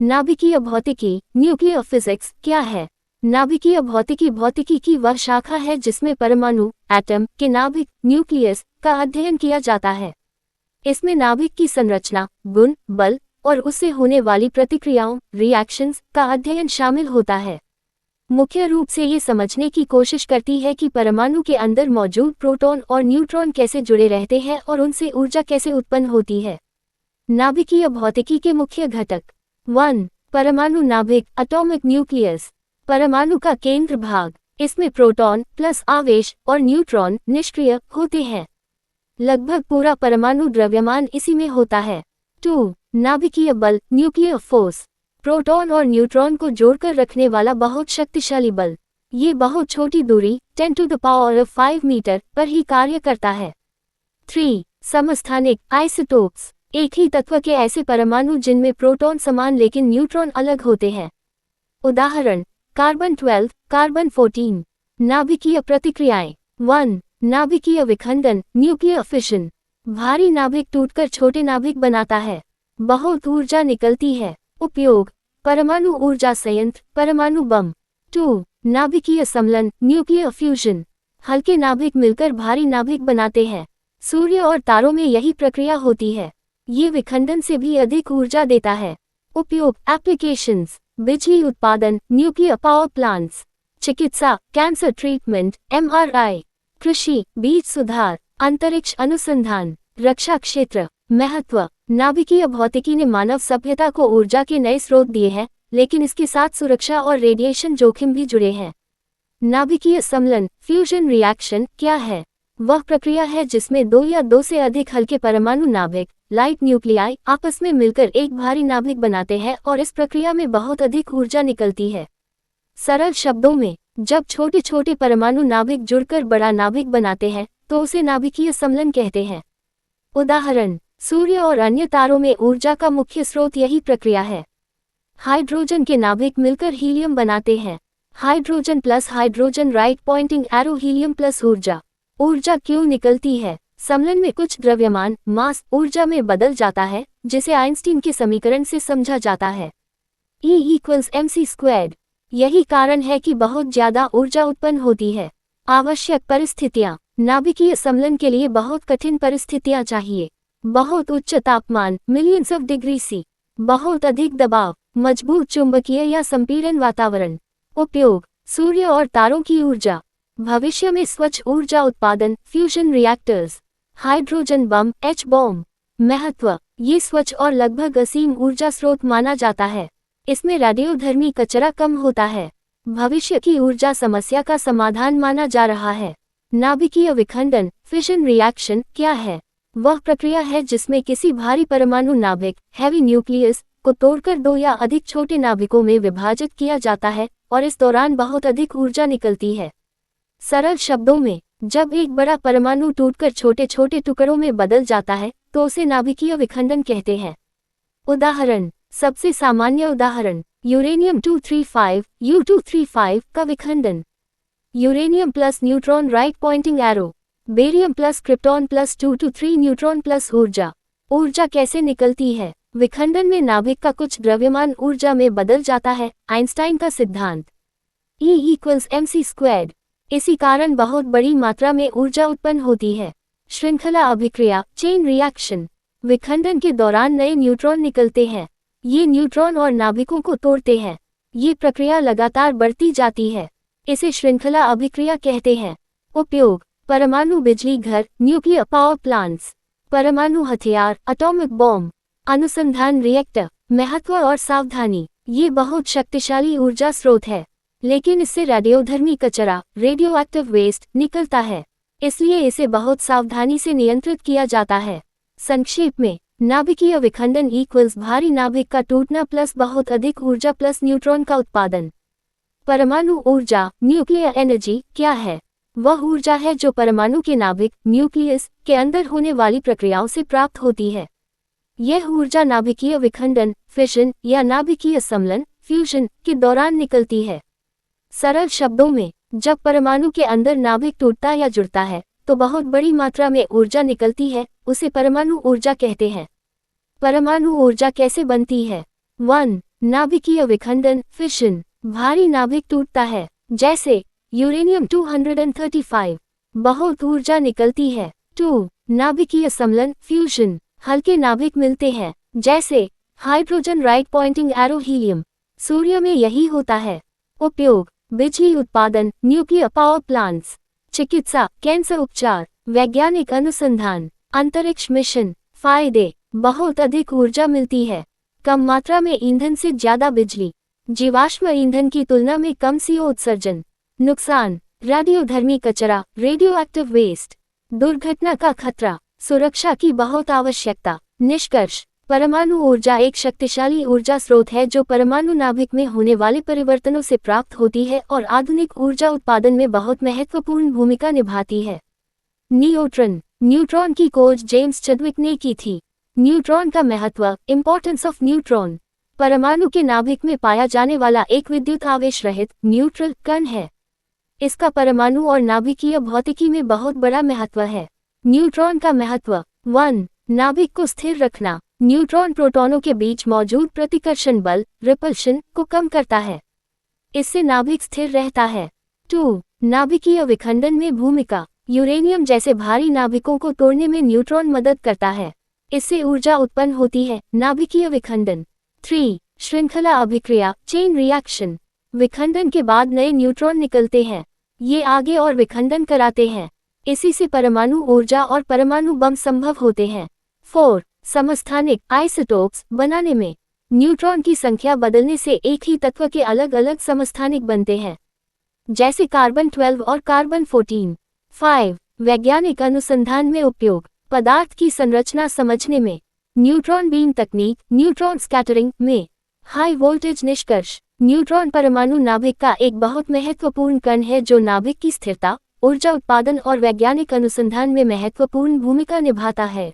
नाभिकीय भौतिकी, nuclear physics क्या है? नाभिकीय भौतिकी भौतिकी की वह शाखा है जिसमें परमाणु, एटम के नाभिक, न्यूक्लियस का अध्ययन किया जाता है। इसमें नाभिक की संरचना, गुण, बल और उससे होने वाली प्रतिक्रियाओं, रिएक्शंस का अध्ययन शामिल होता है। मुख्य रूप से ये समझने की कोशिश करती है कि परमाणु के अंदर मौजूद प्रोटॉन और न्यूट्रॉन कैसे जुड़े रहते हैं और उनसे ऊर्जा कैसे उत्पन्न होती है। नाभिकीय भौतिकी के मुख्य घटक 1. परमाणु नाभिक, एटॉमिक न्यूक्लियस, परमाणु का केंद्र भाग। इसमें प्रोटॉन प्लस आवेश और न्यूट्रॉन निष्क्रिय होते हैं। लगभग पूरा परमाणु द्रव्यमान इसी में होता है। 2. नाभिकीय बल, न्यूक्लियर फोर्स, प्रोटॉन और न्यूट्रॉन को जोड़कर रखने वाला बहुत शक्तिशाली बल। ये बहुत छोटी दूरी 10⁵ मीटर पर ही कार्य करता है। 3. समस्थानिक, आइसोटोप्स, एक ही तत्व के ऐसे परमाणु जिनमें प्रोटॉन समान लेकिन न्यूट्रॉन अलग होते हैं। उदाहरण, कार्बन 12, कार्बन 14। नाभिकीय प्रतिक्रियाएं 1. नाभिकीय विखंडन, न्यूक्लियर फिशन, भारी नाभिक टूटकर छोटे नाभिक बनाता है। बहुत ऊर्जा निकलती है। उपयोग, परमाणु ऊर्जा संयंत्र, परमाणु बम। 2. नाभिकीय सम्मिलन, न्यूक्लियर फ्यूजन, हल्के नाभिक मिलकर भारी नाभिक बनाते हैं। सूर्य और तारों में यही प्रक्रिया होती है। ये विखंडन से भी अधिक ऊर्जा देता है। उपयोग, एप्लीकेशंस, बिजली उत्पादन, न्यूक्लियर पावर प्लांट्स, चिकित्सा, कैंसर ट्रीटमेंट, MRI, कृषि, बीज सुधार, अंतरिक्ष अनुसंधान, रक्षा क्षेत्र। महत्व, नाभिकीय भौतिकी ने मानव सभ्यता को ऊर्जा के नए स्रोत दिए हैं, लेकिन इसके साथ सुरक्षा और रेडिएशन जोखिम भी जुड़े हैं। नाभिकीय सम्मिलन, फ्यूजन रिएक्शन क्या है? वह प्रक्रिया है जिसमें दो या दो से अधिक हल्के परमाणु नाभिक, लाइट न्यूक्लियाई, आपस में मिलकर एक भारी नाभिक बनाते हैं और इस प्रक्रिया में बहुत अधिक ऊर्जा निकलती है। सरल शब्दों में, जब छोटे छोटे परमाणु नाभिक जुड़कर बड़ा नाभिक बनाते हैं तो उसे नाभिकीय सम्मिलन कहते हैं। उदाहरण, सूर्य और अन्य तारों में ऊर्जा का मुख्य स्रोत यही प्रक्रिया है। हाइड्रोजन के नाभिक मिलकर हीलियम बनाते हैं। Hydrogen plus hydrogen, right pointing arrow, helium plus ऊर्जा। ऊर्जा क्यों निकलती है? सम्मिलन में कुछ द्रव्यमान, मास, ऊर्जा में बदल जाता है, जिसे आइंस्टीन के समीकरण से समझा जाता है। E=mc²। यही कारण है कि बहुत ज्यादा ऊर्जा उत्पन्न होती है। आवश्यक परिस्थितियां, नाभिकीय सम्मिलन के लिए बहुत कठिन परिस्थितियां चाहिए। बहुत उच्च तापमान, मिलियंस ऑफ डिग्री सी, बहुत अधिक दबाव, मजबूत चुंबकीय या संपीड़न वातावरण। उपयोग, सूर्य और तारों की ऊर्जा, भविष्य में स्वच्छ ऊर्जा उत्पादन, fusion reactors, hydrogen bomb, H bomb. महत्व, ये स्वच्छ और लगभग असीम ऊर्जा स्रोत माना जाता है। इसमें रेडियोधर्मी कचरा कम होता है। भविष्य की ऊर्जा समस्या का समाधान माना जा रहा है। नाभिकीय विखंडन, फिशन रिएक्शन क्या है? वह प्रक्रिया है जिसमें किसी भारी परमाणु नाभिक, हैवी न्यूक्लियस, को तोड़कर दो या अधिक छोटे नाभिकों में विभाजित किया जाता है और इस दौरान बहुत अधिक ऊर्जा निकलती है। सरल शब्दों में, जब एक बड़ा परमाणु टूटकर छोटे छोटे टुकड़ों में बदल जाता है तो उसे नाभिकीय विखंडन कहते हैं। उदाहरण, सबसे सामान्य उदाहरण, यूरेनियम 235, U235 का विखंडन। Uranium plus neutron, right pointing arrow. Barium plus krypton plus 2 to 3 neutron plus ऊर्जा। ऊर्जा कैसे निकलती है? विखंडन में नाभिक का कुछ द्रव्यमान ऊर्जा में बदल जाता है। आइंस्टाइन का सिद्धांत, E=mc²। इसी कारण बहुत बड़ी मात्रा में ऊर्जा उत्पन्न होती है। श्रृंखला अभिक्रिया, चेन रिएक्शन, विखंडन के दौरान नए न्यूट्रॉन निकलते हैं। ये न्यूट्रॉन और नाभिकों को तोड़ते हैं। ये प्रक्रिया लगातार बढ़ती जाती है। इसे श्रृंखला अभिक्रिया कहते हैं। उपयोग, परमाणु बिजली घर, न्यूक्लियर पावर प्लांट्स, परमाणु हथियार, एटॉमिक बॉम्ब, अनुसंधान रिएक्टर। महत्व और सावधानी, ये बहुत शक्तिशाली ऊर्जा स्रोत है, लेकिन इससे रेडियोधर्मी कचरा, रेडियो एक्टिव वेस्ट, निकलता है। इसलिए इसे बहुत सावधानी से नियंत्रित किया जाता है। संक्षेप में, नाभिकीय विखंडन इक्वल्स भारी नाभिक का टूटना प्लस बहुत अधिक ऊर्जा प्लस न्यूट्रॉन का उत्पादन। परमाणु ऊर्जा, न्यूक्लियर एनर्जी क्या है? वह ऊर्जा है जो परमाणु के नाभिक, न्यूक्लियस, के अंदर होने वाली प्रक्रियाओं से प्राप्त होती है। यह ऊर्जा नाभिकीय विखंडन, फिशन या नाभिकीय सम्मिलन, फ्यूजन के दौरान निकलती है। सरल शब्दों में, जब परमाणु के अंदर नाभिक टूटता या जुड़ता है तो बहुत बड़ी मात्रा में ऊर्जा निकलती है, उसे परमाणु ऊर्जा कहते हैं। परमाणु ऊर्जा कैसे बनती है? 1. नाभिकीय विखंडन, फिशन, भारी नाभिक टूटता है, जैसे यूरेनियम 235, बहुत ऊर्जा निकलती है। 2. नाभिकीय सम्मिलन, फ्यूजन, हल्के नाभिक मिलते हैं, जैसे hydrogen right pointing arrow helium, सूर्य में यही होता है। उपयोग, बिजली उत्पादन, न्यूक्लियर पावर प्लांट्स, चिकित्सा, कैंसर उपचार, वैज्ञानिक अनुसंधान, अंतरिक्ष मिशन। फायदे, बहुत अधिक ऊर्जा मिलती है, कम मात्रा में ईंधन से ज्यादा बिजली, जीवाश्म ईंधन की तुलना में कम CO उत्सर्जन। नुकसान, रेडियोधर्मी कचरा, रेडियो एक्टिव वेस्ट, दुर्घटना का खतरा, सुरक्षा की बहुत आवश्यकता। निष्कर्ष, परमाणु ऊर्जा एक शक्तिशाली ऊर्जा स्रोत है जो परमाणु नाभिक में होने वाले परिवर्तनों से प्राप्त होती है और आधुनिक ऊर्जा उत्पादन में बहुत महत्वपूर्ण भूमिका निभाती है। न्यूट्रॉन की खोज जेम्स चैडविक ने की थी। न्यूट्रॉन का महत्व, इंपॉर्टेंस ऑफ न्यूट्रॉन, परमाणु के नाभिक में पाया जाने वाला एक विद्युत आवेश रहित न्यूट्रल कण है। इसका परमाणु और नाभिकीय भौतिकी में बहुत बड़ा महत्व है। न्यूट्रॉन का महत्व। 1. नाभिक को स्थिर रखना। न्यूट्रॉन प्रोटॉनों के बीच मौजूद प्रतिकर्षण बल, रिपल्शन, को कम करता है। इससे नाभिक स्थिर रहता है। 2. नाभिकीय विखंडन में भूमिका। यूरेनियम जैसे भारी नाभिकों को तोड़ने में न्यूट्रॉन मदद करता है। इससे ऊर्जा उत्पन्न होती है, नाभिकीय विखंडन। 3. श्रृंखला अभिक्रिया, चेन रिएक्शन, विखंडन के बाद नए न्यूट्रॉन निकलते हैं। ये आगे और विखंडन कराते हैं। इसी से परमाणु ऊर्जा और परमाणु बम संभव होते हैं। 4. समस्थानिक, आइसोटोप्स, बनाने में न्यूट्रॉन की संख्या बदलने से एक ही तत्व के अलग अलग समस्थानिक बनते हैं, जैसे कार्बन 12 और कार्बन 14। 5. वैज्ञानिक अनुसंधान में उपयोग, पदार्थ की संरचना समझने में, न्यूट्रॉन बीम तकनीक, न्यूट्रॉन स्कैटरिंग में। हाई वोल्टेज निष्कर्ष, न्यूट्रॉन परमाणु नाभिक का एक बहुत महत्वपूर्ण कण है जो नाभिक की स्थिरता, ऊर्जा उत्पादन और वैज्ञानिक अनुसंधान में महत्वपूर्ण भूमिका निभाता है।